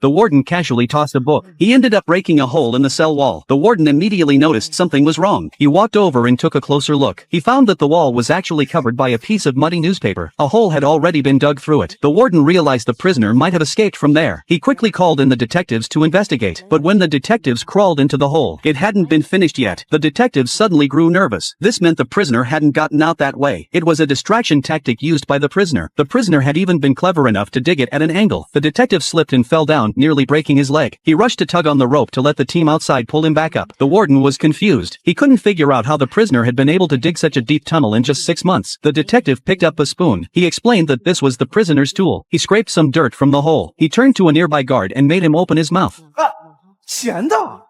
The warden casually tossed a book. He ended up breaking a hole in the cell wall. The warden immediately noticed something was wrong. He walked over and took a closer look. He found that the wall was actually covered by a piece of muddy newspaper. A hole had already been dug through it. The warden realized the prisoner might have escaped from there. He quickly called in the detectives to investigate. But when the detectives crawled into the hole, it hadn't been finished yet. The detectives suddenly grew nervous. This meant the prisoner hadn't gotten out that way. It was a distraction tactic used by the prisoner. The prisoner had even been clever enough to dig it at an angle. The detective slipped and fell down, nearly breaking his leg. He rushed to tug on the rope to let the team outside pull him back up. The warden was confused. He couldn't figure out how the prisoner had been able to dig such a deep tunnel in just 6 months. The detective picked up a spoon. He explained that this was the prisoner's tool. He scraped some dirt from the hole. He turned to a nearby guard and made him open his mouth.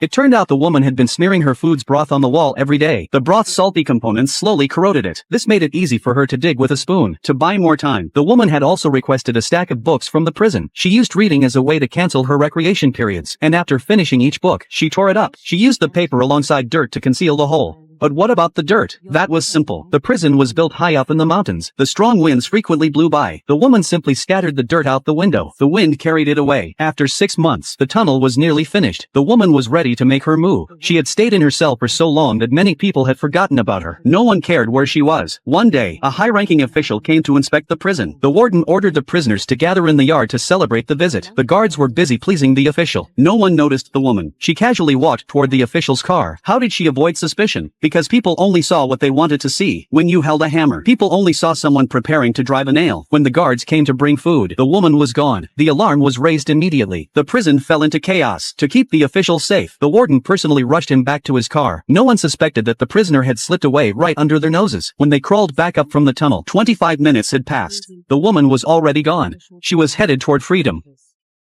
It turned out the woman had been smearing her food's broth on the wall every day. The broth's salty components slowly corroded it. This made it easy for her to dig with a spoon. To buy more time, the woman had also requested a stack of books from the prison. She used reading as a way to cancel her recreation periods, and after finishing each book, she tore it up. She used the paper alongside dirt to conceal the hole. But what about the dirt? That was simple. The prison was built high up in the mountains. The strong winds frequently blew by. The woman simply scattered the dirt out the window. The wind carried it away. After 6 months, the tunnel was nearly finished. The woman was ready to make her move. She had stayed in her cell for so long that many people had forgotten about her. No one cared where she was. One day, a high-ranking official came to inspect the prison. The warden ordered the prisoners to gather in the yard to celebrate the visit. The guards were busy pleasing the official. No one noticed the woman. She casually walked toward the official's car. How did she avoid suspicion? Because people only saw what they wanted to see. When you held a hammer, people only saw someone preparing to drive a nail. When the guards came to bring food, the woman was gone. The alarm was raised immediately. The prison fell into chaos. To keep the official safe, the warden personally rushed him back to his car. No one suspected that the prisoner had slipped away right under their noses. When they crawled back up from the tunnel, 25 minutes had passed. The woman was already gone. She was headed toward freedom.